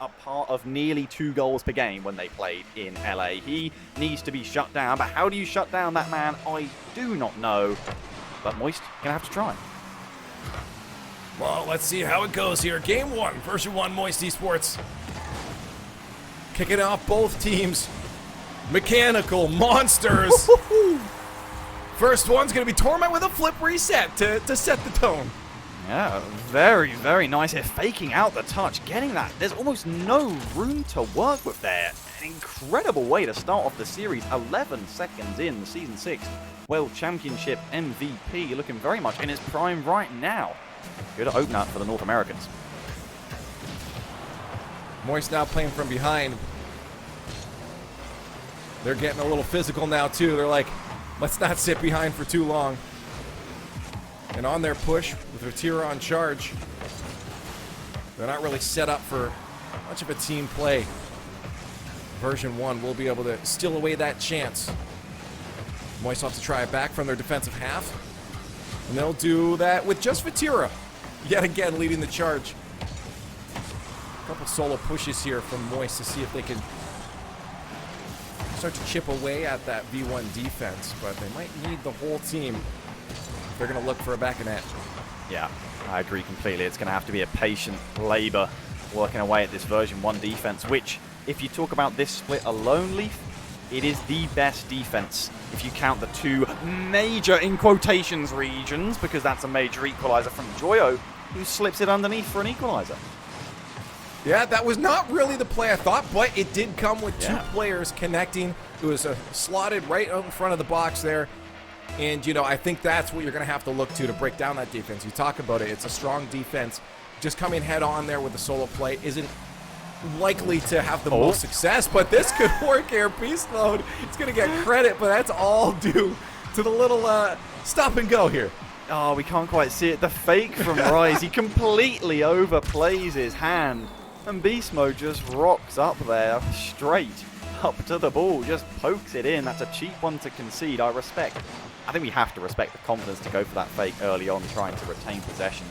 a part of nearly 2 goals per game when they played in LA. He needs to be shut down, but how do you shut down that man? I do not know, but Moist gonna have to try. Well, let's see how it goes here. Game 1, version 1 Moist Esports. Kicking off both teams. Mechanical monsters. First one's going to be Torment with a flip reset to set the tone. Yeah, very, very nice here. Faking out the touch, getting that. There's almost no room to work with there. An incredible way to start off the series. 11 seconds in, the Season 6 World Championship MVP, looking very much in his prime right now. Good opener for the North Americans. Moist now playing from behind. They're getting a little physical now, too. They're like, let's not sit behind for too long. And on their push, with Vatira on charge, they're not really set up for much of a team play. Version 1 will be able to steal away that chance. Moist will have to try it back from their defensive half. And they'll do that with just Vatira. Yet again, leading the charge. A couple solo pushes here from Moist to see if they can start to chip away at that V1 defense, but they might need the whole team if they're going to look for a back of net. Yeah, I agree completely. It's going to have to be a patient labor working away at this version 1 defense, which, if you talk about this split alone, Leaf, it is the best defense if you count the 2 major, in quotations, regions, because that's a major equalizer from Joyo, who slips it underneath for an equalizer. Yeah, that was not really the play I thought, but it did come with 2 players connecting. It was slotted right out in front of the box there. And, you know, I think that's what you're going to have to look to break down that defense. You talk about it. It's a strong defense. Just coming head on there with the solo play isn't likely to have the most success, but this could work here. Beast Mode, it's going to get credit, but that's all due to the little stop and go here. Oh, we can't quite see it. The fake from Rise, he completely overplays his hand. And Beast Mode just rocks up there, straight up to the ball, just pokes it in. That's a cheap one to concede, I respect. I think we have to respect the confidence to go for that fake early on, trying to retain possession.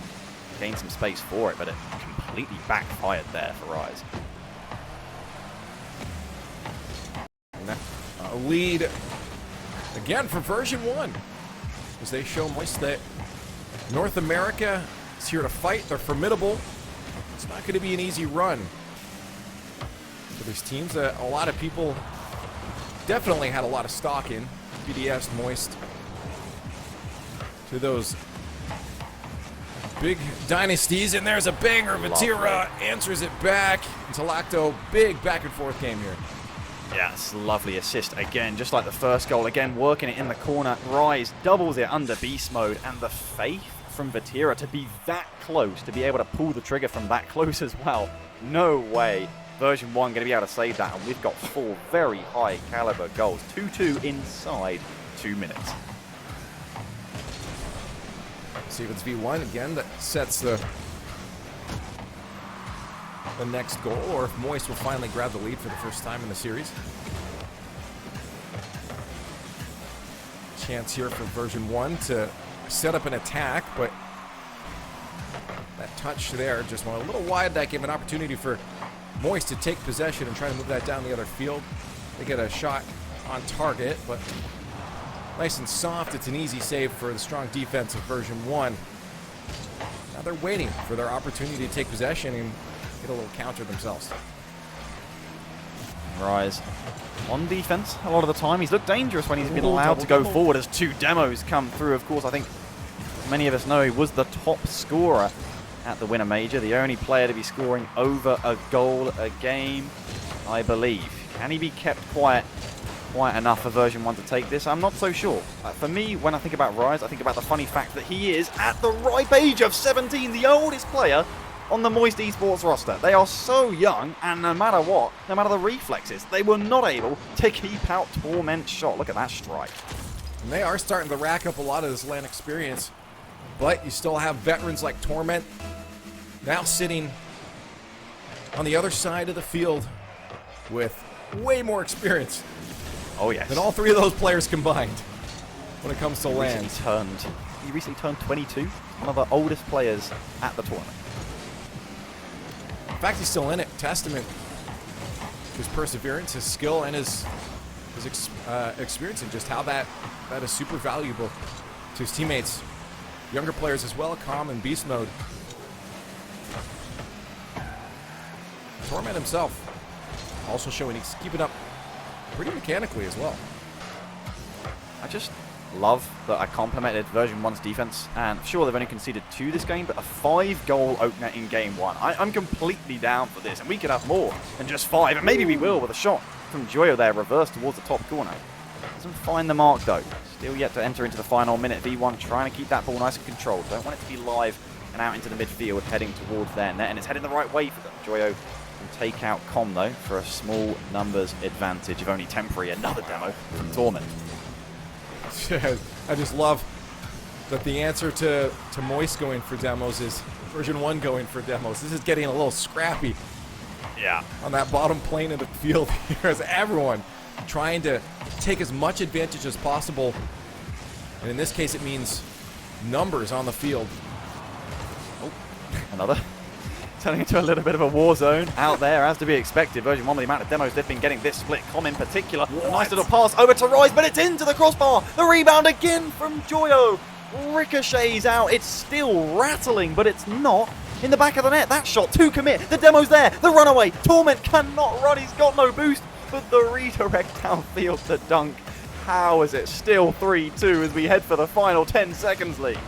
Gain some space for it, but it completely backfired there for Rise. A lead again for version 1 as they show Moist that North America is here to fight. They're formidable. It's not going to be an easy run for these teams. A lot of people definitely had a lot of stock in BDS, Moist, to those big dynasties. And there's a banger. Vatira answers it back. And Talacto, big back and forth game here. Yes, lovely assist again, just like the first goal. Again, working it in the corner. Rise doubles it under Beast Mode, and the faith from Vatira to be that close, to be able to pull the trigger from that close as well. No way. Version 1 going to be able to save that, and we've got 4 very high caliber goals. 2-2 inside 2 minutes. See if it's V1 again that sets the next goal, or if Moist will finally grab the lead for the first time in the series. Chance here for version 1 to set up an attack, but that touch there just went a little wide. That gave an opportunity for Moist to take possession and try to move that down the other field. They get a shot on target, but nice and soft. It's an easy save for the strong defense of version 1. Now they're waiting for their opportunity to take possession and get a little counter themselves. Rise on defense a lot of the time. He's looked dangerous when he's been allowed to go forward as 2 demos come through. Of course, I think many of us know he was the top scorer at the Winter Major, the only player to be scoring over a goal a game, I believe. Can he be kept quiet enough for version 1 to take this? I'm not so sure. For me, when I think about Rise, I think about the funny fact that he is, at the ripe age of 17, the oldest player on the Moist Esports roster. They are so young, and no matter what, no matter the reflexes, they were not able to keep out Torment's shot. Look at that strike. And they are starting to rack up a lot of this LAN experience, but you still have veterans like Torment now sitting on the other side of the field with way more experience. Oh yes. Than all 3 of those players combined when it comes to LAN. He recently turned 22, one of the oldest players at the tournament. The fact he's still in it, testament to his perseverance, his skill, and his experience, and just how that is super valuable to his teammates. Younger players as well, calm in beast mode. Torment himself also showing he's keeping up pretty mechanically as well. I just love that I complimented version 1's defense, and sure they've only conceded 2 this game, but a 5-goal opener in game 1. I'm completely down for this, and we could have more than just 5, and maybe we will with a shot from Joyo there, reversed towards the top corner. Doesn't find the mark though. Still yet to enter into the final minute. V1 trying to keep that ball nice and controlled. Don't want it to be live and out into the midfield, heading towards their net, and it's heading the right way for them. Joyo can take out Com though for a small numbers advantage, if only temporary. Another demo from Torment. I just love that the answer to Moist going for demos is version 1 going for demos. This is getting a little scrappy. Yeah. On that bottom plane of the field here, as everyone trying to take as much advantage as possible. And in this case, it means numbers on the field. Oh, another. Turning into a little bit of a war zone out there, as to be expected. Version 1 with the amount of demos they've been getting this split. Com in particular. A nice little pass over to Rise, but it's into the crossbar. The rebound again from Joyo. Ricochets out. It's still rattling, but it's not in the back of the net. That shot to commit. The demo's there. The runaway. Torment cannot run. He's got no boost. But the redirect downfield to dunk. How is it still 3-2 as we head for the final 10 seconds lead?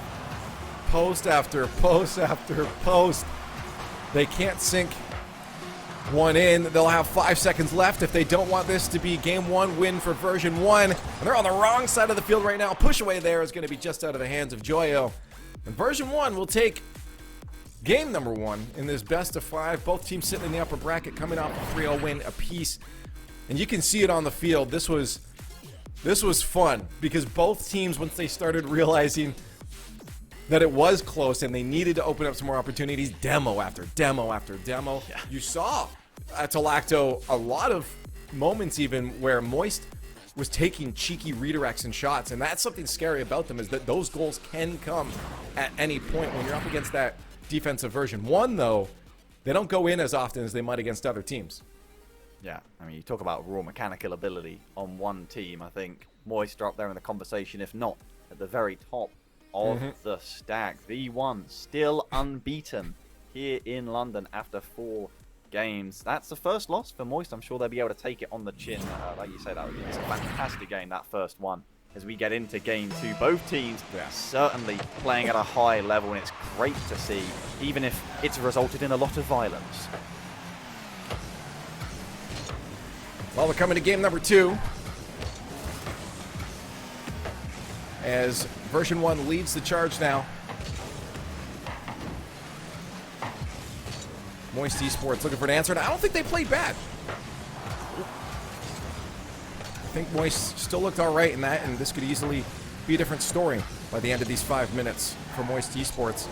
Post after post after post. They can't sink one in. They'll have 5 seconds left if they don't want this to be game 1 win for version 1. And they're on the wrong side of the field right now. Push away there is going to be just out of the hands of Joyo. And version 1 will take game number 1 in this best of 5. Both teams sitting in the upper bracket, coming off a 3-0 win apiece. And you can see it on the field. This was fun because both teams, once they started realizing that it was close and they needed to open up some more opportunities, demo after demo after demo. Yeah. You saw at Talacto a lot of moments even where Moist was taking cheeky redirects and shots, and that's something scary about them, is that those goals can come at any point. When you're up against that defensive version 1, though, they don't go in as often as they might against other teams. Yeah, I mean, you talk about raw mechanical ability on one team. I think Moist are up there in the conversation, if not at the very top of the stack. V1 still unbeaten here in London after 4 games. That's the first loss for Moist. I'm sure they'll be able to take it on the chin. Like you said, it's a fantastic game, that first one. As we get into game 2, both teams certainly playing at a high level, and it's great to see, even if it's resulted in a lot of violence. Well, we're coming to game number 2. As version 1 leads the charge now. Moist Esports looking for an answer, and I don't think they played bad. I think Moist still looked all right in that, and this could easily be a different story by the end of these 5 minutes for Moist Esports.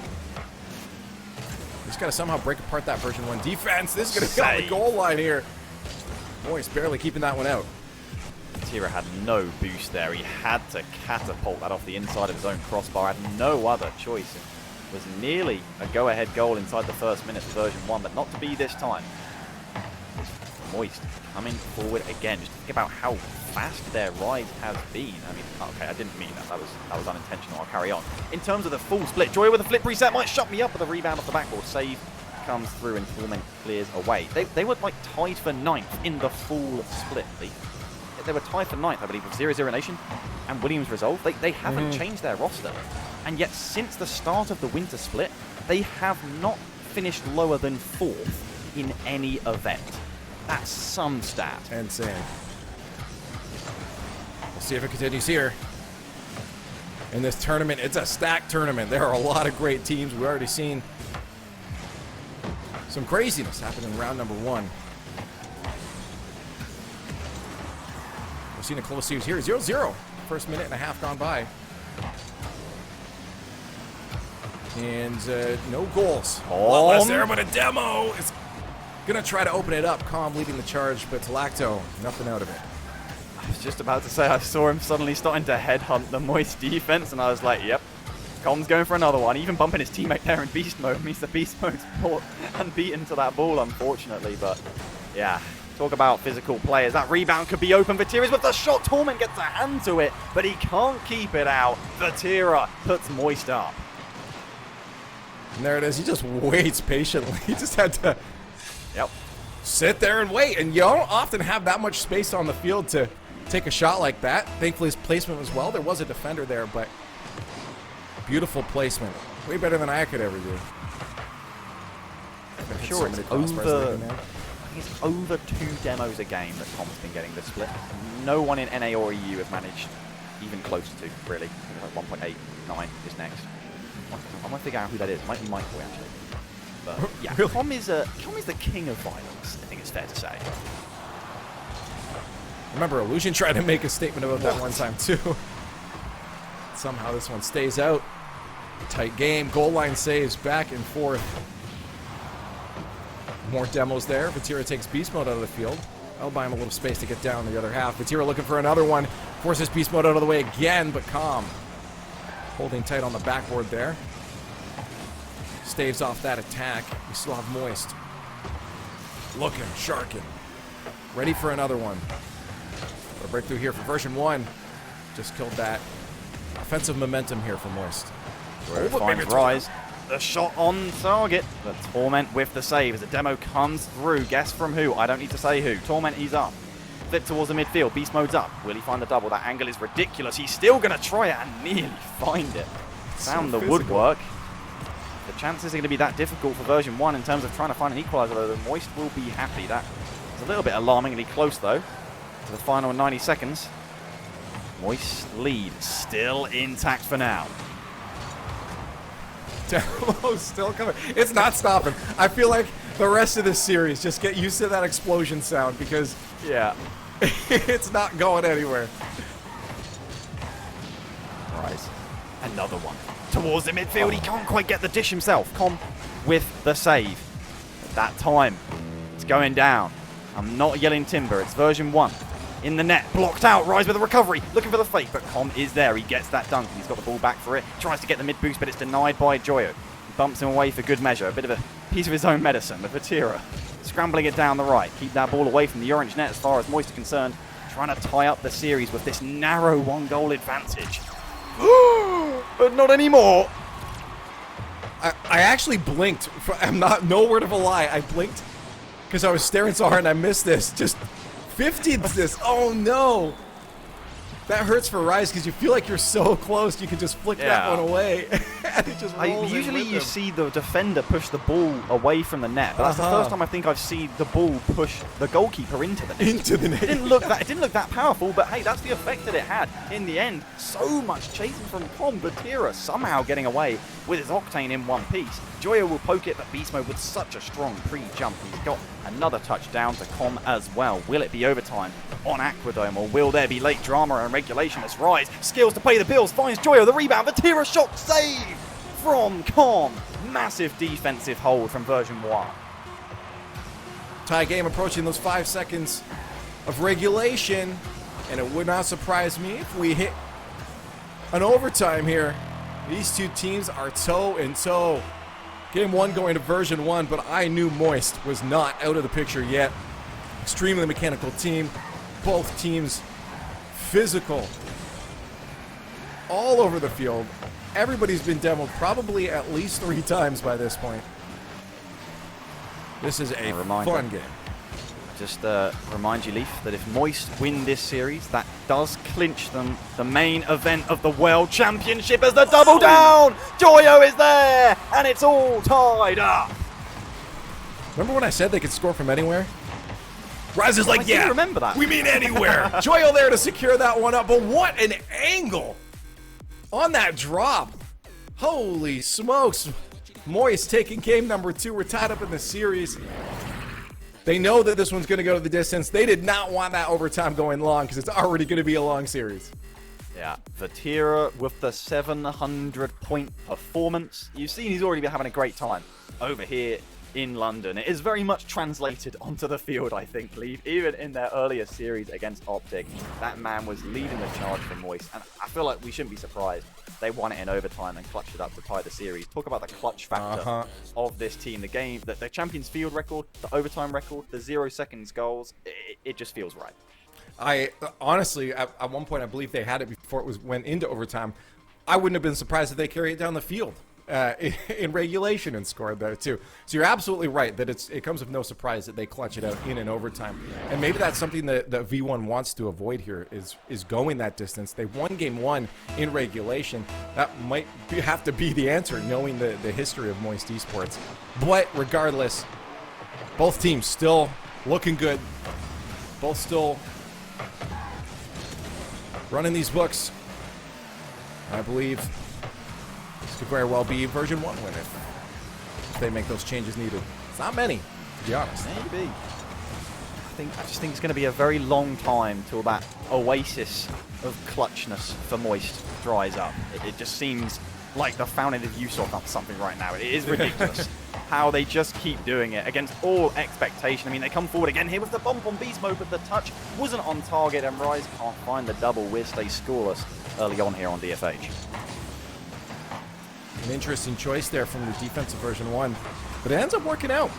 Just got to somehow break apart that version 1 defense. This is going to be on the goal line here. Moist barely keeping that one out. Tira had no boost there. He had to catapult that off the inside of his own crossbar. Had no other choice. It was nearly a go-ahead goal inside the first minute of version 1, but not to be this time. Moist coming forward again. Just think about how fast their rise has been. I mean, okay, I didn't mean that. That was unintentional. I'll carry on. In terms of the full split, Joy with a flip reset might shut me up with a rebound off the backboard. Save comes through and Torment clears away. They were like tied for 9th in the full split. They were tied for 9th, I believe, with 0-0 Nation and Williams Resolve. They haven't changed their roster. And yet, since the start of the winter split, they have not finished lower than 4th in any event. That's some stat. Insane. We'll see if it continues here. In this tournament, it's a stacked tournament. There are a lot of great teams. We've already seen some craziness happen in round number 1. We've seen a close series here. 0-0. First minute and a half gone by. And no goals. Less there, but a demo is going to try to open it up. Calm leading the charge, but Talacto, nothing out of it. I was just about to say I saw him suddenly starting to headhunt the Moist defense, and I was like, yep, Com's going for another one, even bumping his teammate there in beast mode means the beast mode's brought unbeaten to that ball, unfortunately. But yeah, talk about physical players. That rebound could be open. Vatira's with the shot. Torment gets a hand to it, but he can't keep it out. Vatira puts Moist up. And there it is. He just waits patiently. He just had to sit there and wait. And you don't often have that much space on the field to take a shot like that. Thankfully, his placement was well. There was a defender there, but beautiful placement. Way better than I could ever do. I'm sure it's over. I think it's over 2 demos a game that Tom's been getting this split. No one in NA or EU have managed even close to, really. Like 1.89 is next. I'm gonna figure out who that is. It might be Michael actually. But yeah, Really? Tom is the king of violence. I think it's fair to say. Remember, Illusion tried to make a statement about that one time too. Somehow this one stays out. Tight game. Goal line saves back and forth. More demos there. Vatira takes beast mode out of the field. I'll buy him a little space to get down the other half. Vatira looking for another one. Forces beast mode out of the way again, but calm. Holding tight on the backboard there. Staves off that attack. We still have Moist. Looking, sharking. Ready for another one. A breakthrough here for version 1. Just killed that. Offensive momentum here for Moist. Finds Rise. The shot on target. The Torment with the save as the demo comes through. Guess from who? I don't need to say who. Torment, he's up. Flip towards the midfield. Beast mode's up. Will he find the double? That angle is ridiculous. He's still going to try it and nearly find it. Found the woodwork. The chances are going to be that difficult for version 1 in terms of trying to find an equalizer, though. Moist will be happy. That is a little bit alarmingly close, though, to the final 90 seconds. Moist lead still intact for now. Demo's still coming. It's not stopping. I feel like the rest of this series, just get used to that explosion sound because Yeah. it's not going anywhere. Rise. Another one. Towards the midfield. He can't quite get the dish himself. Com with the save. At that time, it's going down. I'm not yelling timber. It's version 1. In the net. Blocked out. Rise with a recovery. Looking for the fake, but Com is there. He gets that dunk. He's got the ball back for it. Tries to get the mid boost, but it's denied by Joyo. He bumps him away for good measure. A bit of a piece of his own medicine. But Vatira scrambling it down the right. Keep that ball away from the orange net as far as Moist is concerned. Trying to tie up the series with this narrow 1-goal advantage. But not anymore. I actually blinked. I'm not, no word of a lie. I blinked because I was staring so hard and I missed this. Just 50th this. Oh no. That hurts for Rise because you feel like you're so close. You can just flick that one away. And it just rolls Usually in you with him. see the defender push the ball away from the net. But that's the first time I think I've seen the ball push the goalkeeper into the net. Into the net. It didn't look that powerful, but hey, that's the effect that it had. In the end, so much chasing from Com. Vatira somehow getting away with his octane in one piece. Joyo will poke it, but Beast Mode with such a strong pre-jump. He's got another touchdown to Com as well. Will it be overtime on Aquadome, or will there be late drama and regulation as Rise skills to pay the bills, finds Joyo, the rebound, Vatira shot save from Com. Massive defensive hold from version 1. Tie game approaching those 5 seconds of regulation, and it would not surprise me if we hit an overtime here. These two teams are toe and toe. Game 1 going to version 1, but I knew Moist was not out of the picture yet. Extremely mechanical team. Both teams physical. All over the field. Everybody's been demoed probably at least 3 times by this point. This is a fun game. Just remind you, Leaf, that if Moist win this series, that does clinch them the main event of the World Championship as the double down! Joyo is there! And it's all tied up! Remember when I said they could score from anywhere? Rise is like, I do remember that. We mean anywhere. Joyo there to secure that one up, but what an angle on that drop. Holy smokes. Moist taking game number 2. We're tied up in the series. They know that this one's going to go to the distance. They did not want that overtime going long because it's already going to be a long series. Yeah, Vatira with the 700-point performance. You've seen he's already been having a great time over here in London. It is very much translated onto the field, I think, Leave. Even in their earlier series against Optic, that man was leading the charge for Moist, and I feel like we shouldn't be surprised. They won it in overtime and clutched it up to tie the series. Talk about the clutch factor of this team. The game, the Champions Field record, the overtime record, the 0 seconds goals, it just feels right. I honestly, at one point, I believe they had it before it went into overtime. I wouldn't have been surprised if they carry it down the field in regulation and scored there too. So you're absolutely right that it comes with no surprise that they clutch it out in an overtime. And maybe that's something that V1 wants to avoid here is going that distance. They won game 1 in regulation. That might have to be the answer, knowing the history of Moist Esports. But regardless, both teams still looking good. Both still running these books. I believe this could very well be version 1 win if they make those changes needed. It's not many, to be honest. Maybe. I just think it's going to be a very long time till that oasis of clutchness for Moist dries up. It just seems like the fountain of youth or something right now. It is ridiculous how they just keep doing it against all expectation. I mean, they come forward again here with the bump on Beast Mode, but the touch wasn't on target, and Rise can't find the double. Wiz stays scoreless early on here on DFH. An interesting choice there from the defensive version 1, but it ends up working out.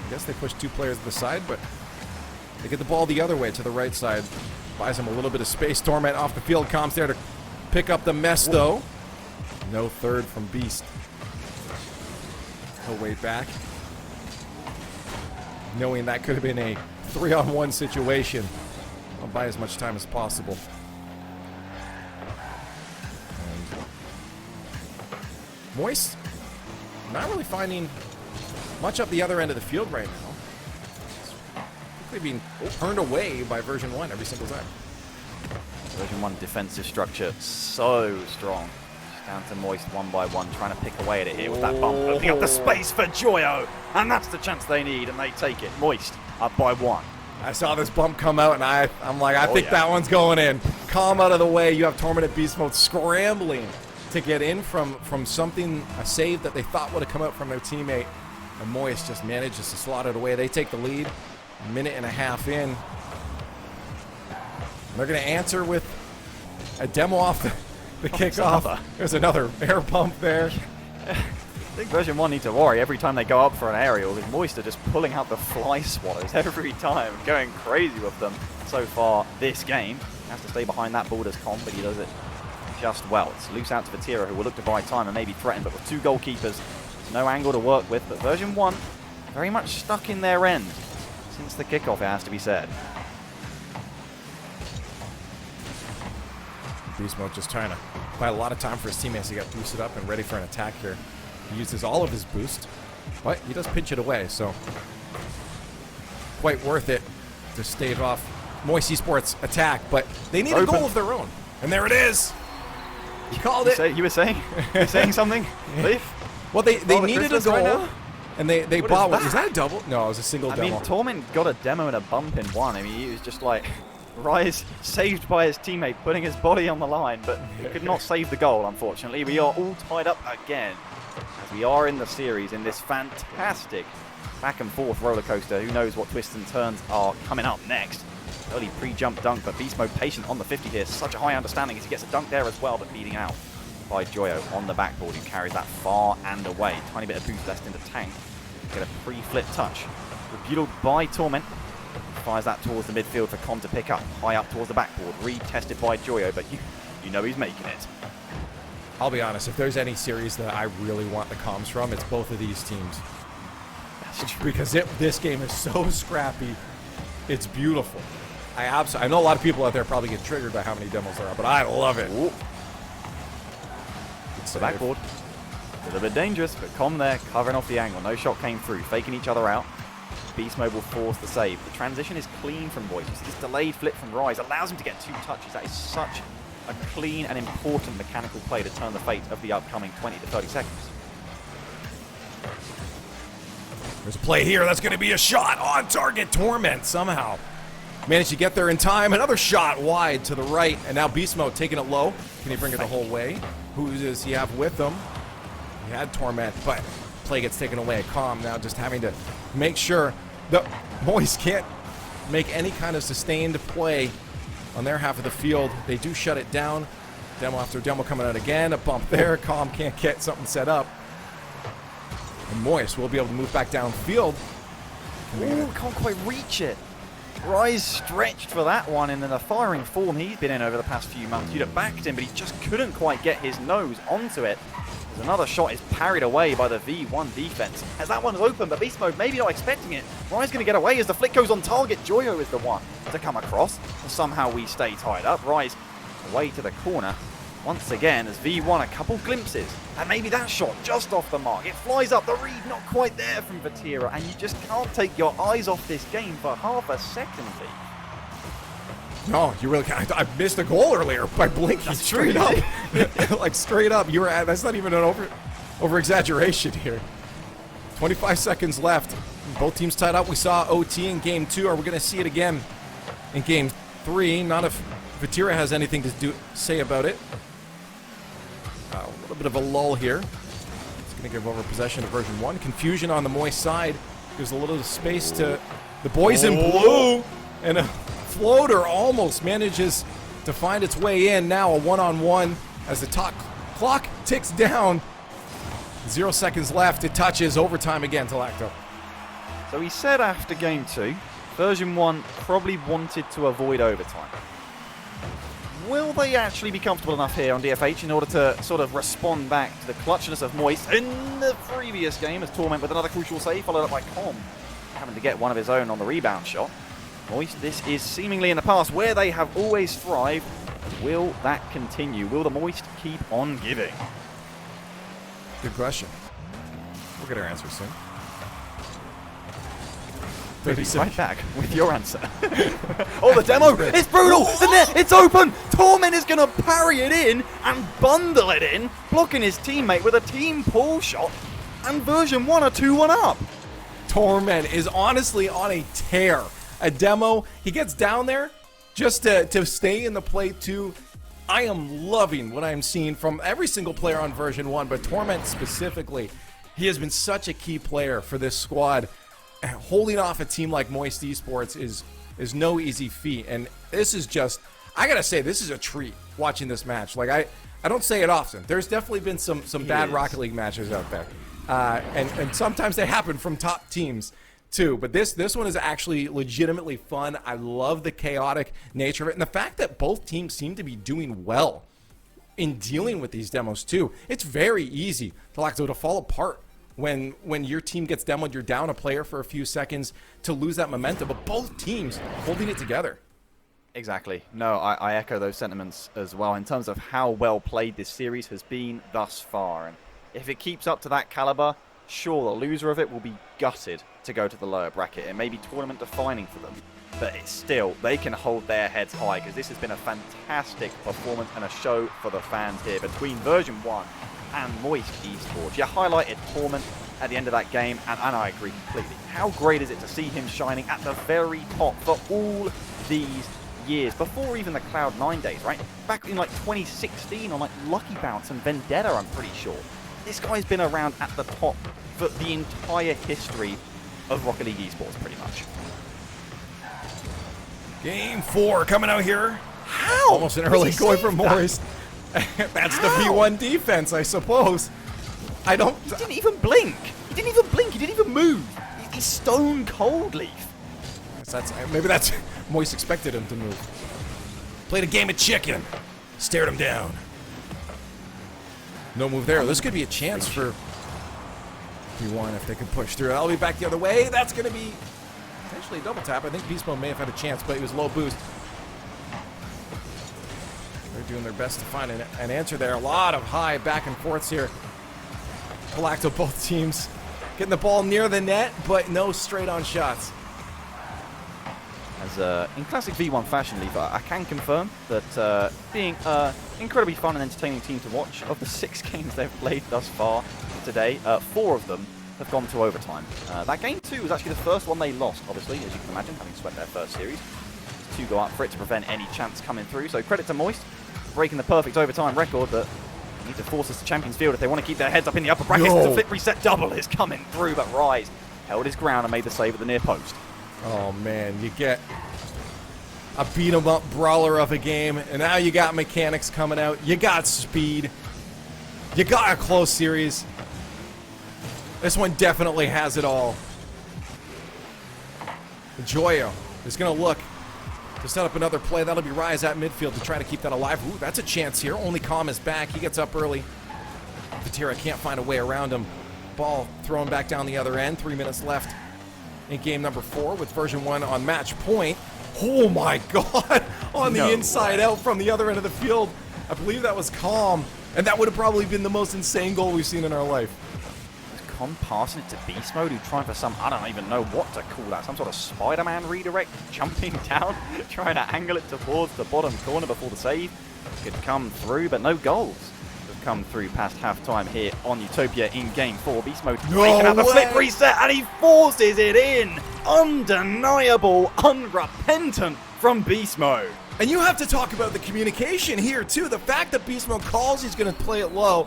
I guess they push 2 players to the side, but they get the ball the other way to the right side. Buys him a little bit of space. Torment off the field. Comms there to pick up the mess, though. No third from Beast. He'll wait back, knowing that could have been a 3-on-1 situation. I'll buy as much time as possible. And Moist, not really finding much up the other end of the field right now. It's quickly being turned away by version 1 every single time. Version 1 defensive structure so strong. Down to Moist one by one, trying to pick away at it here with that bump, opening up the space for Joyo, and that's the chance they need, and they take it. Moist up by 1. I saw this bump come out, and I'm like, I think that one's going in. Calm out of the way. You have Tormented Beast Mode scrambling to get in from something, a save that they thought would have come out from their teammate, and Moist just manages to slot it away. They take the lead, a minute and a half in. And they're going to answer with a demo off the kickoff. There's another air pump there. I think version 1 need to worry every time they go up for an aerial, because Moist are just pulling out the fly swallows every time, going crazy with them so far this game. He has to stay behind that Borders comp, but he does it just well. It's loose out to Vatira, who will look to buy time and maybe threaten, but with 2 goalkeepers, no angle to work with. But version 1 very much stuck in their end since the kickoff, it has to be said. Beast Mode just trying to buy a lot of time for his teammates to get boosted up and ready for an attack here. He uses all of his boost, but he does pinch it away, so quite worth it to stave off Moist Esports attack, but they need a goal of their own. And there it is. You called it. You were saying something, Leaf? Well, they needed a goal, right, and they bought one. Is that a double? No, it was a single demo. I mean, Torment got a demo and a bump in 1. I mean, he was just like, Rise saved by his teammate, putting his body on the line, but he could not save the goal, unfortunately. We are all tied up again, as we are in the series in this fantastic back and forth roller coaster. Who knows what twists and turns are coming up next. Early pre-jump dunk, but Beast Mode patient on the 50 here. Such a high understanding as he gets a dunk there as well, but beating out by Joyo on the backboard, who carries that far and away. Tiny bit of boost left in the tank. Get a pre-flip touch. Rebuted by Torment. Fires that towards the midfield for Con to pick up. High up towards the backboard. Retested by Joyo, but you know he's making it. I'll be honest, if there's any series that I really want the comms from, it's both of these teams. That's true. Because this game is so scrappy. It's beautiful. I know a lot of people out there probably get triggered by how many demos there are, but I love it. It's the backboard. A little bit dangerous, but Con there covering off the angle. No shot came through. Faking each other out. Beast Mode will force the save. The transition is clean from Boys. This delayed flip from Rise allows him to get 2 touches. That is such a clean and important mechanical play to turn the fate of the upcoming 20 to 30 seconds. There's a play here. That's going to be a shot on target. Torment somehow managed to get there in time. Another shot wide to the right. And now Beast Mode taking it low. Can he bring it the whole way? Who does he have with him? He had Torment, but play gets taken away. Calm now just having to make sure the Moist can't make any kind of sustained play on their half of the field. They do shut it down. Demo after demo coming out again. A bump there. Calm can't get something set up. And Moist will be able to move back downfield. Ooh, can't quite reach it. Rise stretched for that one, and in the firing form he's been in over the past few months. You'd have backed him, but he just couldn't quite get his nose onto it. As another shot is parried away by the V1 defense. As that one's open, but Beast Mode maybe not expecting it. Rise going to get away as the flick goes on target. Joyo is the one to come across. And somehow we stay tied up. Rise away to the corner. Once again, as V1 a couple glimpses. And maybe that shot just off the mark. It flies up, the read not quite there from Vatira. And you just can't take your eyes off this game for half a second, V. No, you really can't. I missed a goal earlier by blinking. That's straight up. Like straight up. You were at, that's not even an over exaggeration here. 25 seconds left. Both teams tied up. We saw OT in game 2. Are we going to see it again in game 3? Not if Vatira has anything to say about it. A little bit of a lull here. It's going to give over possession to version 1. Confusion on the Moist side. Gives a little space to the boys in blue. And a floater almost manages to find its way in. Now a one-on-one as the clock ticks down. 0 seconds left. It touches overtime again to Lacto. So he said after game 2, version 1 probably wanted to avoid overtime. Will they actually be comfortable enough here on DFH in order to sort of respond back to the clutchness of Moist in the previous game as Torment with another crucial save, followed up by Com having to get one of his own on the rebound shot. Moist, this is seemingly in the past where they have always thrived. Will that continue? Will the Moist keep on giving? Good question. We'll get our answer soon. We'll be right back with your answer. Oh, the demo! It's brutal! The net! It's open! Torment is going to parry it in and bundle it in, blocking his teammate with a team pull shot, and version 1 are 2-1 up. Torment is honestly on a tear. A demo, he gets down there just to stay in the play too. I am loving what I'm seeing from every single player on version 1, but Torment specifically. He has been such a key player for this squad. Holding off a team like Moist Esports is no easy feat, and this is just, I gotta say, this is a treat watching this match. Like I don't say it often. There's definitely been some bad Rocket League matches out there, and sometimes they happen from top teams too. But this one is actually legitimately fun. I love the chaotic nature of it, and the fact that both teams seem to be doing well in dealing with these demos too. It's very easy to fall apart. When your team gets demoed, you're down a player for a few seconds to lose that momentum, but both teams holding it together. Exactly. No, I echo those sentiments as well in terms of how well played this series has been thus far. And if it keeps up to that caliber, sure, the loser of it will be gutted to go to the lower bracket. It may be tournament defining for them, but it's still, they can hold their heads high because this has been a fantastic performance and a show for the fans here between version 1 and Moist Esports. You highlighted Torment at the end of that game, and I agree completely. How great is it to see him shining at the very top for all these years, before even the Cloud9 days, right? Back in like 2016 on like Lucky Bounce and Vendetta, I'm pretty sure. This guy's been around at the top for the entire history of Rocket League Esports, pretty much. Game 4 coming out here. How? Almost an early going from Morris. That's the V1 defense, I suppose. I don't... He didn't even blink. He didn't even blink. He didn't even move. He's stone cold, Leaf. Maybe that's Moist expected him to move. Played a game of chicken. Stared him down. No move there. This could be a chance for V1 if they can push through. I'll be back the other way. That's going to be potentially a double tap. I think Beast Mode may have had a chance, but it was low boost. They're doing their best to find an answer there. A lot of high back and forths here. Galacto, both teams getting the ball near the net, but no straight-on shots. As in classic V1 fashion, Leaf, I can confirm that being an incredibly fun and entertaining team to watch. Of the 6 games they've played thus far today, 4 of them have gone to overtime. That game 2 was actually the first one they lost, obviously, as you can imagine, having swept their first series. 2 go up for it to prevent any chance coming through. So credit to Moist, breaking the perfect overtime record, but They need to force us to Champions Field if they want to keep their heads up in the upper brackets. The flip reset double is coming through, but Rise held his ground and made the save at the near post. Oh, man, you get a beat-em-up brawler of a game, and now you got mechanics coming out. You got speed. You got a close series. This one definitely has it all. Joyo is going to look to set up another play. That'll be Rise at midfield to try to keep that alive. Ooh, that's a chance here. Only Calm is back. He gets up early. Vatira can't find a way around him. Ball thrown back down the other end. 3 minutes left in game number 4 with version 1 on match point. Oh my god! On the inside out from the other end of the field. I believe that was Calm. And that would have probably been the most insane goal we've seen in our life. Calm passing it to Beast Mode, who trying for some, I don't even know what to call that, some sort of Spider-Man redirect, jumping down, trying to angle it towards the bottom corner before the save could come through, but no goals have come through past half-time here on Utopia in Game 4. Beast Mode taking out the flip reset, and he forces it in! Undeniable, unrepentant from Beast Mode. And you have to talk about the communication here, too. The fact that Beast Mode calls he's going to play it low,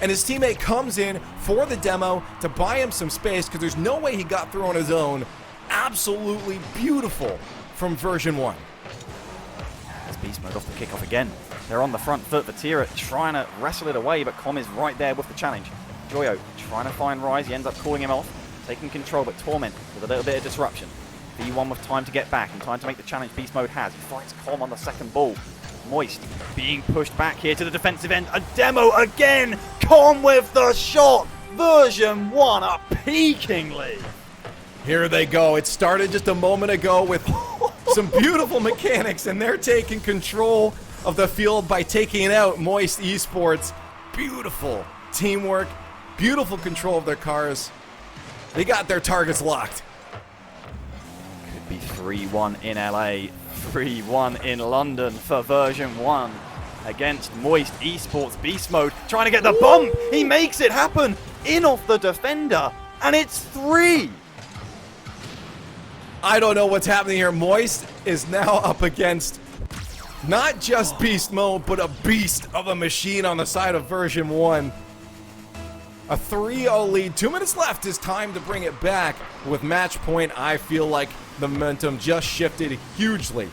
and his teammate comes in for the demo to buy him some space because there's no way he got through on his own. Absolutely beautiful from version 1. As Beast Mode off the kickoff again. They're on the front foot. Vatira trying to wrestle it away, but Com is right there with the challenge. Joyo trying to find Rise. He ends up calling him off, taking control, but Torment with a little bit of disruption. V1 with time to get back and time to make the challenge Beast Mode has. He fights Com on the second ball. Moist being pushed back here to the defensive end. A demo again. Com with the shot. Version 1 a peaking lead. Here they go. It started just a moment ago with some beautiful mechanics, and they're taking control of the field by taking out Moist Esports. Beautiful teamwork. Beautiful control of their cars. They got their targets locked. Could be 3-1 in LA. 3-1 in London for version 1 against Moist Esports. Beast Mode trying to get the bump. He makes it happen in off the defender, and it's 3. I don't know what's happening here. Moist is now up against not just Beast Mode, but a beast of a machine on the side of version 1. A 3-0 lead. 2 minutes left. Is time to bring it back. With match point, I feel like the momentum just shifted hugely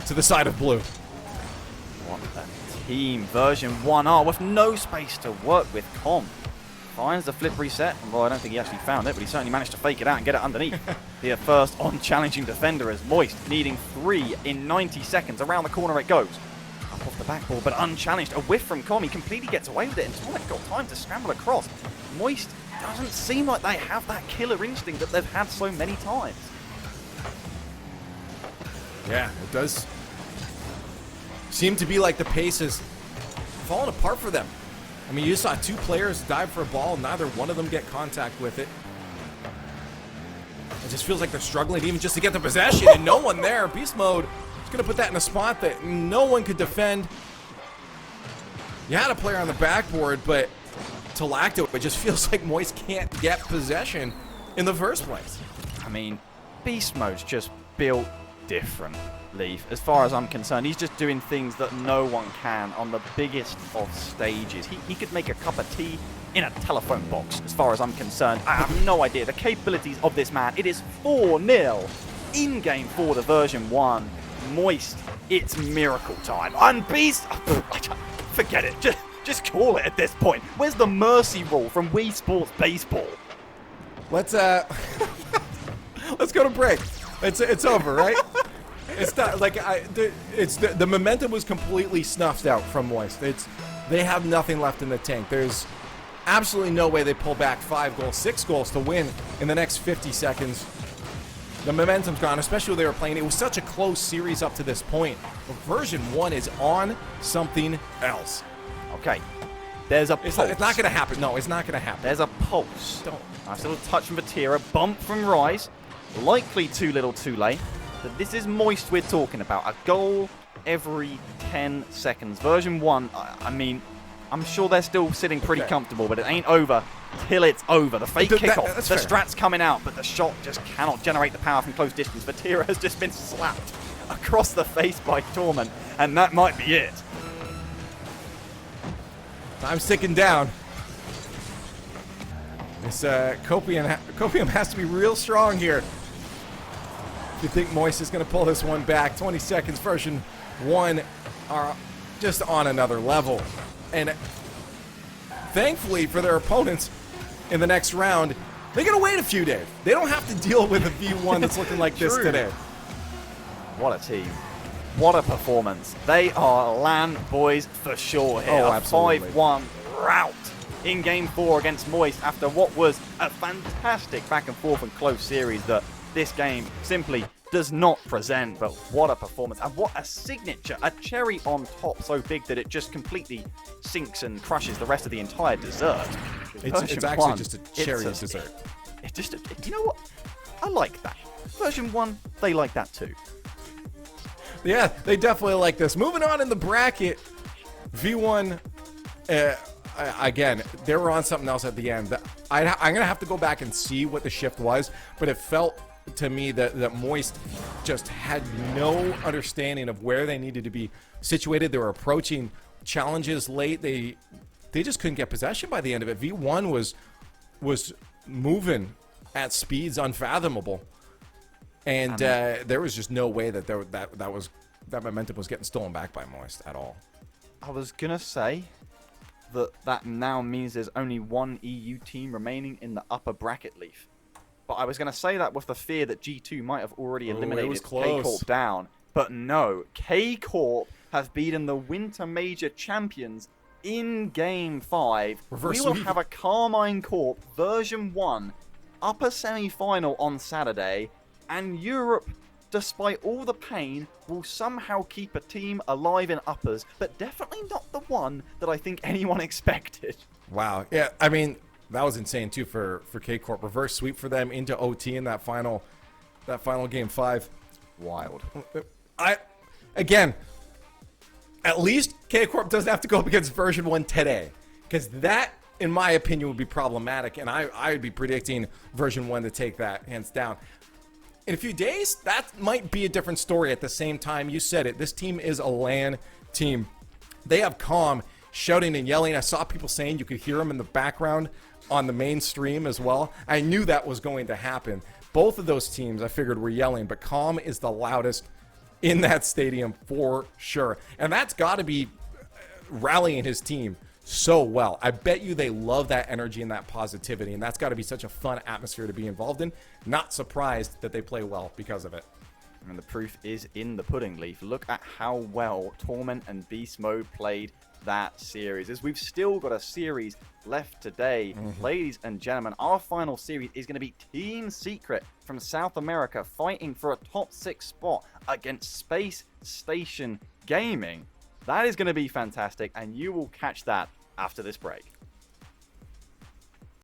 to the side of blue. What a team. Version 1R with no space to work with. Com finds the flip reset. Well, I don't think he actually found it, but he certainly managed to fake it out and get it underneath. Be a first on challenging defender as Moist needing 3 in 90 seconds. Around the corner it goes. Up off the backboard, but unchallenged. A whiff from Com. He completely gets away with it, and Torment got time to scramble across. Moist doesn't seem like they have that killer instinct that they've had so many times. Yeah, it does seem to be like the pace is falling apart for them. I mean, you saw 2 players dive for a ball, neither one of them get contact with it. It just feels like they're struggling even just to get the possession, and no one there. Beast Mode is going to put that in a spot that no one could defend. You had a player on the backboard, but Talacto, it just feels like Moist can't get possession in the first place. I mean, Beast Mode's just built different, Leaf. As far as I'm concerned, he's just doing things that no one can on the biggest of stages. He could make a cup of tea in a telephone box, as far as I'm concerned. I have no idea the capabilities of this man. It is 4-0 in Game 4 to version 1. Moist, it's miracle time. And Beast, forget it. Just call it at this point. Where's the mercy rule from Wii Sports Baseball? Let's let's go to break. It's over, right? It's not like the momentum was completely snuffed out from Moist. They have nothing left in the tank. There's absolutely no way they pull back 5 goals, 6 goals to win in the next 50 seconds. The momentum's gone, especially when they were playing. It was such a close series up to this point. But version 1 is on something else. Okay, there's a pulse. It's not going to happen. No, it's not going to happen. There's a pulse. Don't. Nice little touch from Vatira, bump from Rise. Likely too little too late. But this is Moist we're talking about. A goal every 10 seconds. Version 1, I mean, I'm sure they're still sitting pretty comfortable, but it ain't over till it's over. The fake kickoff, the strat's coming out, but the shot just cannot generate the power from close distance. Vatira has just been slapped across the face by Torment, and that might be it. Time's ticking down. This Copium has to be real strong here. If you think Moist is going to pull this one back, 20 seconds, version 1 are just on another level. And thankfully for their opponents in the next round, they got to wait a few days. They don't have to deal with a V1 that's looking like this today. What a team. What a performance. They are LAN boys for sure here. Oh, absolutely. 5-1 rout in Game 4 against Moist after what was a fantastic back and forth and close series that this game simply does not present. But what a performance, and what a signature, a cherry on top so big that it just completely sinks and crushes the rest of the entire dessert. It's actually just a cherry dessert. You know what? I like that. Version 1, they like that too. Yeah, they definitely like this. Moving on in the bracket, V1, again, they were on something else at the end. I'm going to have to go back and see what the shift was, but it felt to me that Moist just had no understanding of where they needed to be situated. They were approaching challenges late. They just couldn't get possession by the end of it. V1 was moving at speeds unfathomable. And there was just no way that that momentum was getting stolen back by Moist at all. I was gonna say that now means there's only one EU team remaining in the upper bracket leaf, but I was gonna say that with the fear that G2 might have already eliminated K-Corp down. But no, K-Corp have beaten the Winter Major champions in Game 5. We will have a Carmine Corp version 1 upper semi-final on Saturday. And Europe, despite all the pain, will somehow keep a team alive in uppers, but definitely not the one that I think anyone expected. Wow. Yeah, I mean, that was insane too for K-Corp. Reverse sweep for them into OT in that final Game 5. Wild. Again, at least K-Corp doesn't have to go up against version 1 today, because that, in my opinion, would be problematic, and I would be predicting version 1 to take that hands down. In a few days, that might be a different story. At the same time, you said it. This team is a LAN team. They have Calm shouting and yelling. I saw people saying you could hear them in the background on the main stream as well. I knew that was going to happen. Both of those teams, I figured, were yelling, but Calm is the loudest in that stadium for sure. And that's got to be rallying his team so well. I bet you they love that energy and that positivity, and that's got to be such a fun atmosphere to be involved in. Not surprised that they play well because of it. And the proof is in the pudding, Leaf. Look at how well Torment and Beast Mode played that series, as we've still got a series left today. Ladies and gentlemen, our final series is going to be Team Secret from South America fighting for a top 6 spot against Space Station Gaming. That is going to be fantastic, and you will catch that after this break.